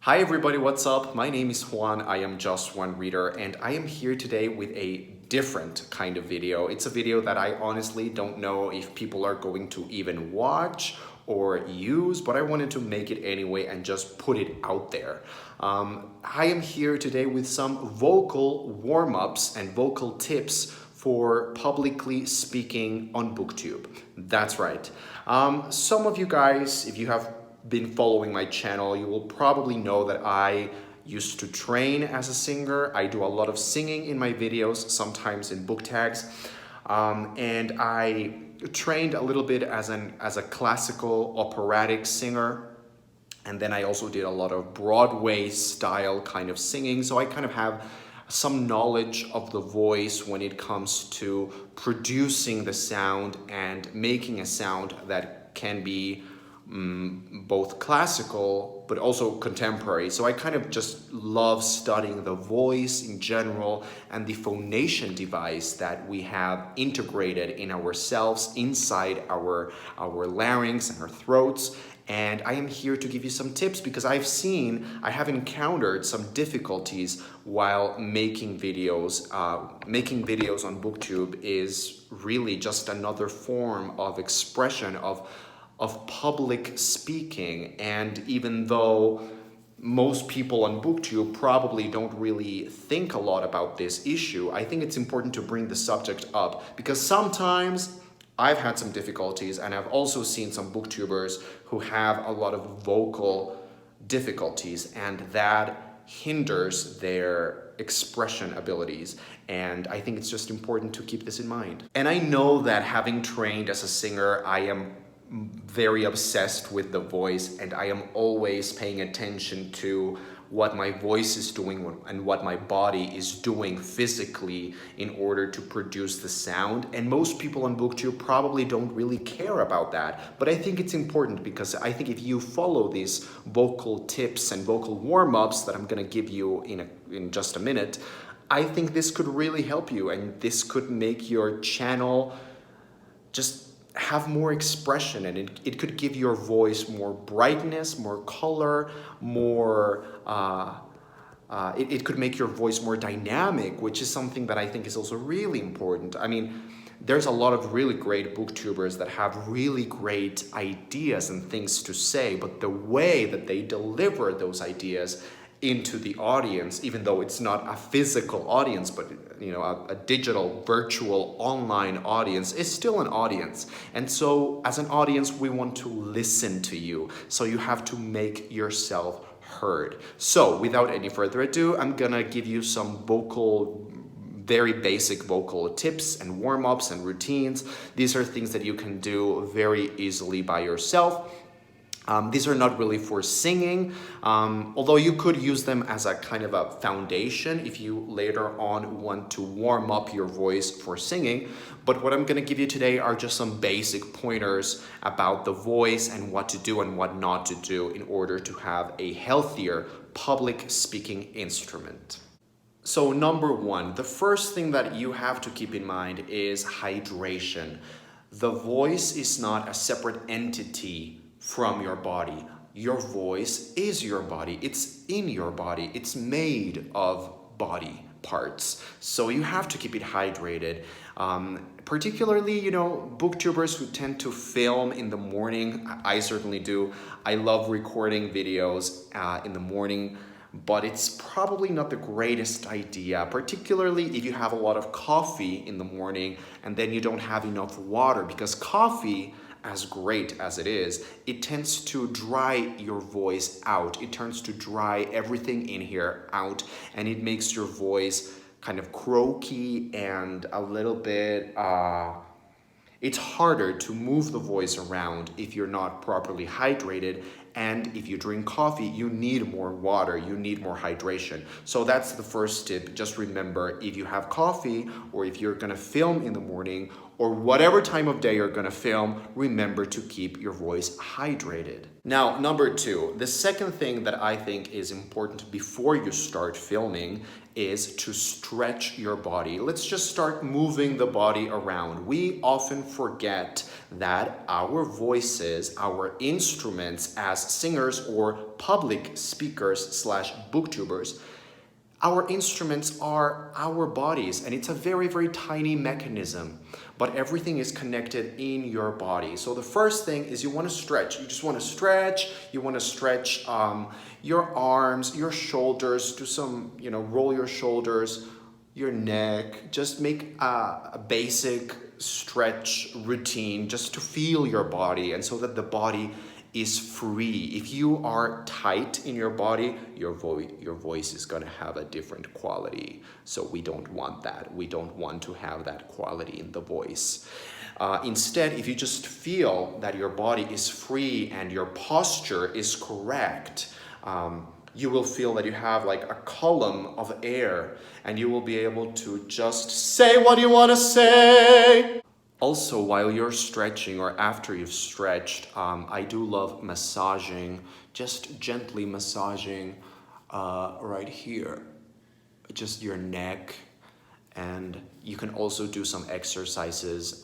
Hi everybody, what's up? My name is Juan, I am just one reader, and I am here today with a different kind of video. It's a video that I honestly don't know if people are going to even watch or use, but I wanted to make it anyway and just put it out there. I am here today with some vocal warm-ups and vocal tips for publicly speaking on Booktube. That's right. Some of you guys, if you have been following my channel, you will probably know that I used to train as a singer. I do a lot of singing in my videos, sometimes in book tags. And I trained a little bit as a classical operatic singer. And then I also did a lot of Broadway style kind of singing. So I kind of have some knowledge of the voice when it comes to producing the sound and making a sound that can be both classical but also contemporary. So I kind of just love studying the voice in general and the phonation device that we have integrated in ourselves inside our larynx and our throats. And I am here to give you some tips because I have encountered some difficulties while making videos. Making videos on Booktube is really just another form of expression of public speaking, and even though most people on Booktube probably don't really think a lot about this issue, I think it's important to bring the subject up because sometimes I've had some difficulties, and I've also seen some Booktubers who have a lot of vocal difficulties, and that hinders their expression abilities. And I think it's just important to keep this in mind. And I know that having trained as a singer, I am very obsessed with the voice, and I am always paying attention to what my voice is doing and what my body is doing physically in order to produce the sound. And most people on Booktube probably don't really care about that, but I think it's important because I think if you follow these vocal tips and vocal warm-ups that I'm gonna give you in just a minute, I think this could really help you, and this could make your channel just have more expression, and it could give your voice more brightness, more color, more it could make your voice more dynamic, which is something that I think is also really important. I mean, there's a lot of really great booktubers that have really great ideas and things to say, but the way that they deliver those ideas into the audience, even though it's not a physical audience, but a digital, virtual, online audience, is still an audience. And so as an audience, we want to listen to you. So you have to make yourself heard. So without any further ado, I'm gonna give you some very basic vocal tips and warm-ups and routines. These are things that you can do very easily by yourself. These are not really for singing, although you could use them as a kind of a foundation if you later on want to warm up your voice for singing. But what I'm going to give you today are just some basic pointers about the voice and what to do and what not to do in order to have a healthier public speaking instrument. So number one, the first thing that you have to keep in mind is hydration. The voice is not a separate entity from your body. Your voice is your body. It's in your body. It's made of body parts. So you have to keep it hydrated. Particularly, booktubers who tend to film in the morning. I certainly do. I love recording videos in the morning, but it's probably not the greatest idea, particularly if you have a lot of coffee in the morning and then you don't have enough water, because coffee, as great as it is, it tends to dry your voice out. It tends to dry everything in here out, and it makes your voice kind of croaky and a little bit, it's harder to move the voice around if you're not properly hydrated. And if you drink coffee, you need more water, you need more hydration. So that's the first tip. Just remember, if you have coffee, or if you're gonna film in the morning, or whatever time of day you're gonna film, remember to keep your voice hydrated. Now, number two, the second thing that I think is important before you start filming is to stretch your body. Let's just start moving the body around. We often forget that our voices, our instruments as singers or public speakers slash booktubers, our instruments are our bodies, and it's a very, very tiny mechanism, but everything is connected in your body. So the first thing is you want to stretch. You just want to stretch. You want to stretch your arms, your shoulders, do some, roll your shoulders, your neck. Just make a basic stretch routine just to feel your body and so that the body is free. If you are tight in your body, your voice is gonna have a different quality. So we don't want that. We don't want to have that quality in the voice. Instead, if you just feel that your body is free and your posture is correct, you will feel that you have like a column of air and you will be able to just say what you want to say. Also, while you're stretching or after you've stretched, I do love massaging, just gently massaging right here, just your neck. And you can also do some exercises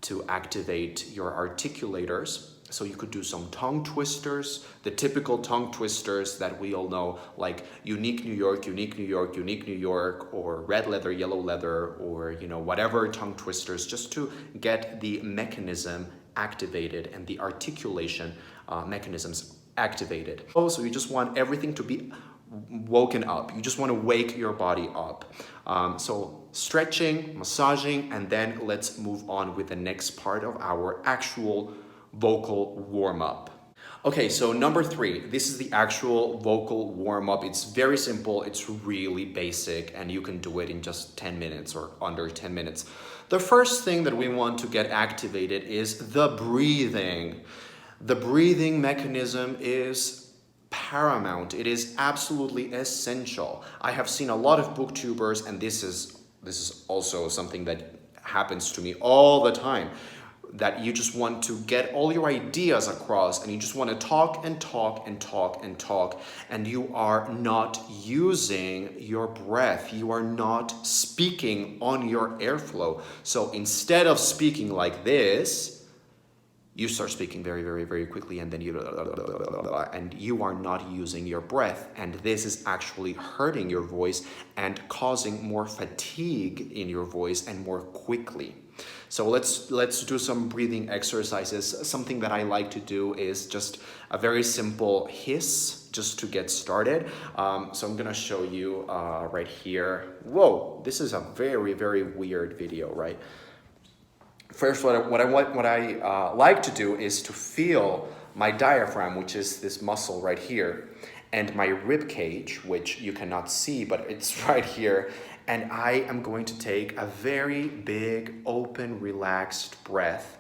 to activate your articulators. So you could do some tongue twisters, the typical tongue twisters that we all know, like unique New York, unique New York, unique New York, or red leather, yellow leather, or whatever tongue twisters, just to get the mechanism activated and the articulation mechanisms activated. Also, you just want everything to be woken up. You just want to wake your body up. So stretching, massaging, and then let's move on with the next part of our actual vocal warm-up. Okay, so number three, this is the actual vocal warm-up. It's very simple, it's really basic, and you can do it in just 10 minutes or under 10 minutes. The first thing that we want to get activated is the breathing. The breathing mechanism is paramount. It is absolutely essential. I have seen a lot of booktubers, and this is also something that happens to me all the time, that you just want to get all your ideas across and you just want to talk and talk and talk and talk, and you are not using your breath. You are not speaking on your airflow. So instead of speaking like this, you start speaking very, very, very quickly, and then you are not using your breath. And this is actually hurting your voice and causing more fatigue in your voice and more quickly. So let's do some breathing exercises. Something that I like to do is just a very simple hiss just to get started. So I'm gonna show you right here. Whoa, this is a very, very weird video, right? First, what I like to do is to feel my diaphragm, which is this muscle right here, and my rib cage, which you cannot see, but it's right here. And I am going to take a very big, open, relaxed breath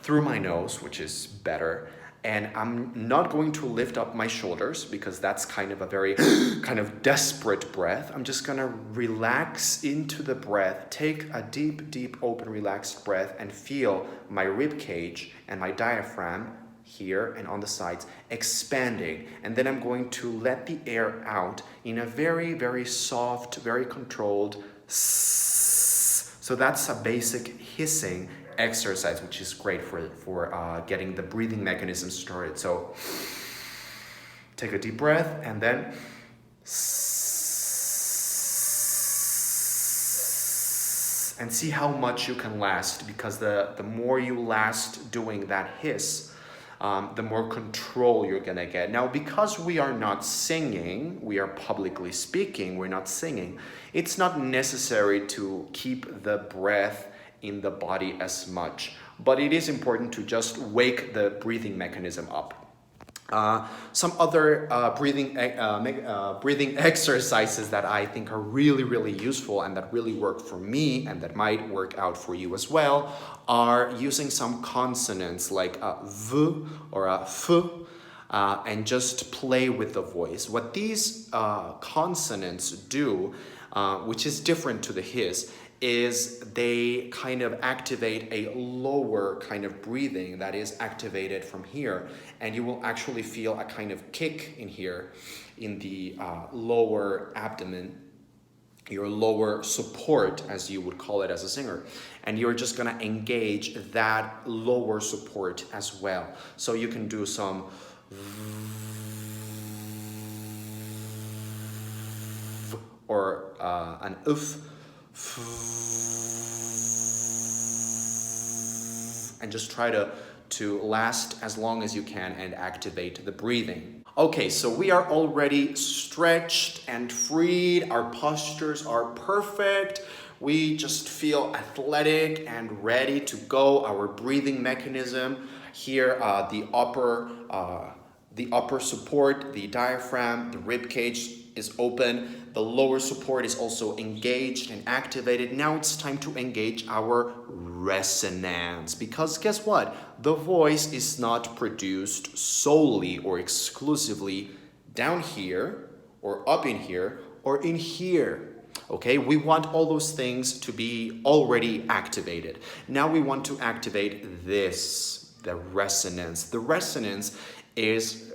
through my nose, which is better. And I'm not going to lift up my shoulders because that's kind of a very kind of desperate breath. I'm just gonna relax into the breath, take a deep, deep, open, relaxed breath, and feel my rib cage and my diaphragm here and on the sides expanding. And then I'm going to let the air out in a very, very soft, very controlled sss. So that's a basic hissing exercise, which is great for getting the breathing mechanism started. So take a deep breath and then and see how much you can last, because the more you last doing that hiss, the more control you're gonna get. Now, because we are not singing, we are publicly speaking, we're not singing, it's not necessary to keep the breath in the body as much, but it is important to just wake the breathing mechanism up. Some other breathing exercises that I think are really, really useful and that really work for me and that might work out for you as well are using some consonants like a V or a F, and just play with the voice. What these consonants do, which is different to the hiss, is they kind of activate a lower kind of breathing that is activated from here. And you will actually feel a kind of kick in here in the lower abdomen, your lower support, as you would call it as a singer. And you're just gonna engage that lower support as well. So you can do some or an oof, and just try to last as long as you can and activate the breathing. Okay, so we are already stretched and freed. Our postures are perfect. We just feel athletic and ready to go. Our breathing mechanism here, the upper support, the diaphragm, the rib cage is open. The lower support is also engaged and activated. Now it's time to engage our resonance, because guess what? The voice is not produced solely or exclusively down here or up in here or in here. Okay, we want all those things to be already activated. Now we want to activate this, the resonance. The resonance is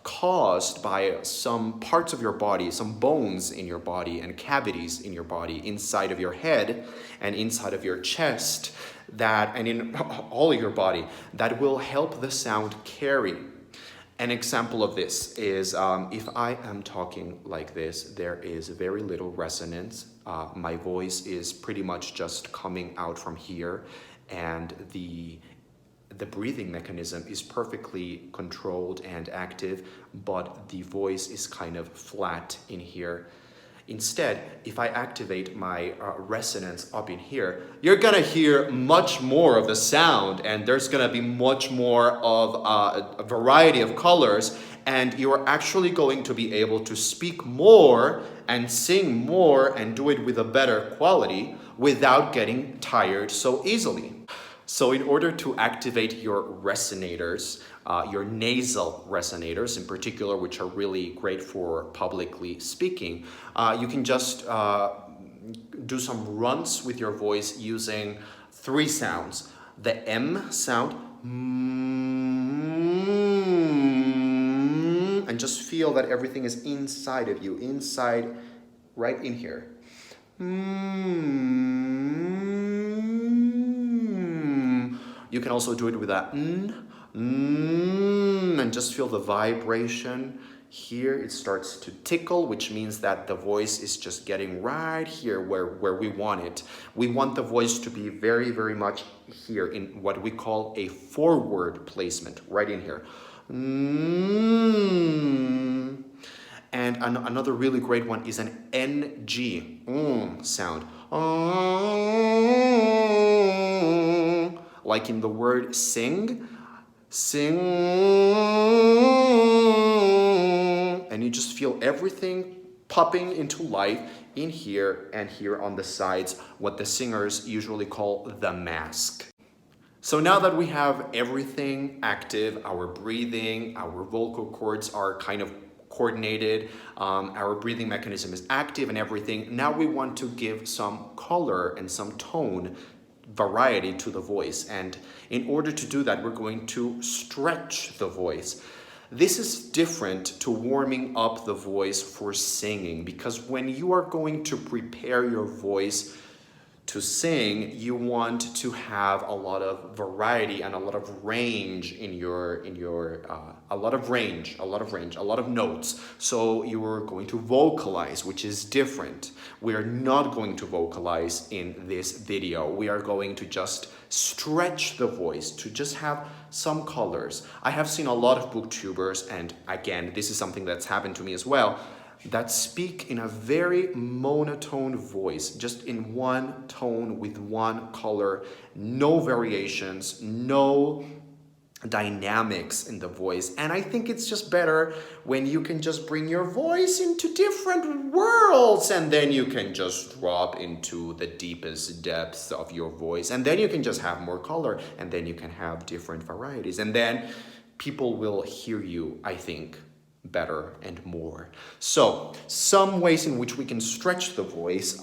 caused by some parts of your body, some bones in your body and cavities in your body, inside of your head and inside of your chest, that, and in all of your body, that will help the sound carry. An example of this is if I am talking like this, there is very little resonance. My voice is pretty much just coming out from here, and the breathing mechanism is perfectly controlled and active, but the voice is kind of flat in here. Instead, if I activate my resonance up in here, you're gonna hear much more of the sound, and there's gonna be much more of a variety of colors, and you're actually going to be able to speak more and sing more and do it with a better quality without getting tired so easily. So in order to activate your resonators, your nasal resonators in particular, which are really great for publicly speaking, you can just do some runs with your voice using 3 sounds. The M sound, and just feel that everything is inside of you, inside, right in here. You can also do it with that and just feel the vibration. Here it starts to tickle, which means that the voice is just getting right here where we want it. We want the voice to be very, very much here in what we call a forward placement, right in here. And another really great one is an NG sound. Like in the word sing, sing, and you just feel everything popping into life in here and here on the sides, what the singers usually call the mask. So now that we have everything active, our breathing, our vocal cords are kind of coordinated, our breathing mechanism is active and everything, now we want to give some color and some tone, variety to the voice. And in order to do that, we're going to stretch the voice. This is different to warming up the voice for singing, because when you are going to prepare your voice to sing, you want to have a lot of variety and a lot of range in your a lot of notes. So you are going to vocalize, which is different. We are not going to vocalize in this video. We are going to just stretch the voice to just have some colors. I have seen a lot of booktubers, and again, this is something that's happened to me as well, that speak in a very monotone voice, just in one tone with one color, no variations, no dynamics in the voice. And I think it's just better when you can just bring your voice into different worlds, and then you can just drop into the deepest depths of your voice, and then you can just have more color, and then you can have different varieties, and then people will hear you, I think, better and more. So some ways in which we can stretch the voice.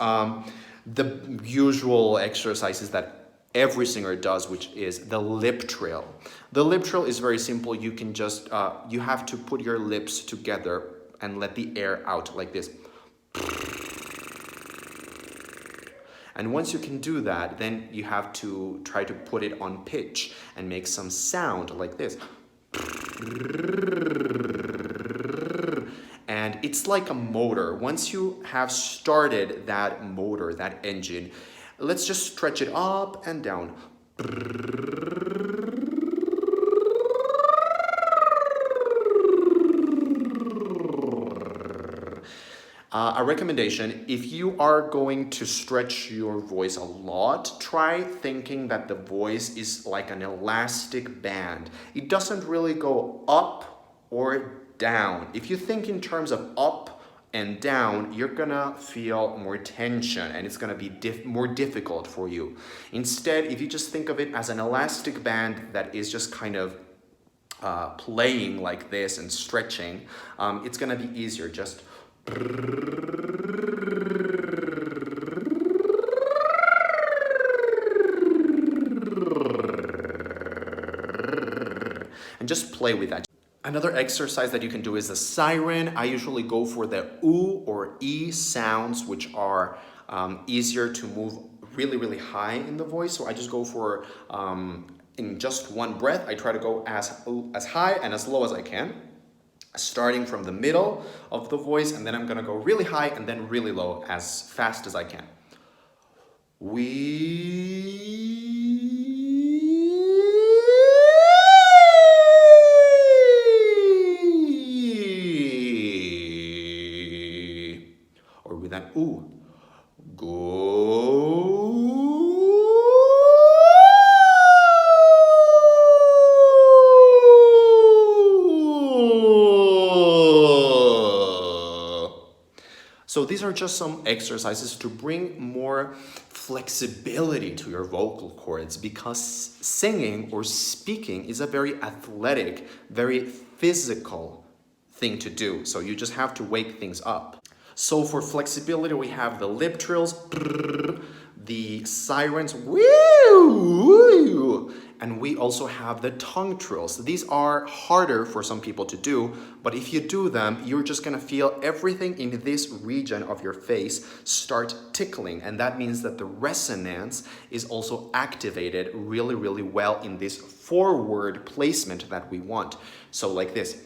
the usual exercises that every singer does, which is the lip trill. The lip trill is very simple. You can just, you have to put your lips together and let the air out like this. And once you can do that, then you have to try to put it on pitch and make some sound like this. And it's like a motor. Once you have started that motor, that engine, let's just stretch it up and down. A recommendation, if you are going to stretch your voice a lot, try thinking that the voice is like an elastic band. It doesn't really go up or down. If you think in terms of up and down, you're gonna feel more tension and it's gonna be more difficult for you. Instead, if you just think of it as an elastic band that is just kind of playing like this and stretching, it's gonna be easier. Just and just play with that. Another exercise that you can do is the siren. I usually go for the oo or e sounds, which are easier to move really, really high in the voice. So I just go for, in just one breath, I try to go as high and as low as I can, starting from the middle of the voice, and then I'm gonna go really high and then really low as fast as I can. Or with that ooh, go. So these are just some exercises to bring more flexibility to your vocal cords, because singing or speaking is a very athletic, very physical thing to do. So you just have to wake things up. So for flexibility, we have the lip trills, the sirens, woo, and we also have the tongue trills. These are harder for some people to do, but if you do them, you're just gonna feel everything in this region of your face start tickling, and that means that the resonance is also activated really, really well in this forward placement that we want. So like this.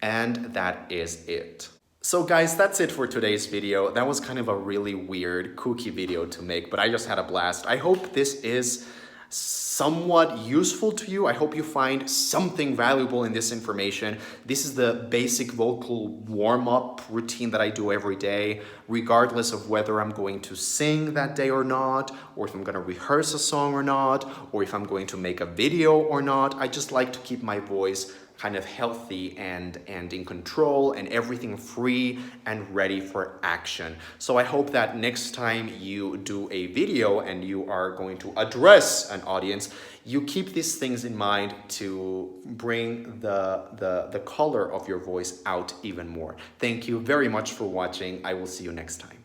And that is it. So guys, that's it for today's video. That was kind of a really weird, kooky video to make, but I just had a blast. I hope this is somewhat useful to you. I hope you find something valuable in this information. This is the basic vocal warm-up routine that I do every day, regardless of whether I'm going to sing that day or not, or if I'm gonna rehearse a song or not, or if I'm going to make a video or not. I just like to keep my voice kind of healthy and in control, and everything free and ready for action. So I hope that next time you do a video and you are going to address an audience, you keep these things in mind to bring the color of your voice out even more. Thank you very much for watching. I will see you next time.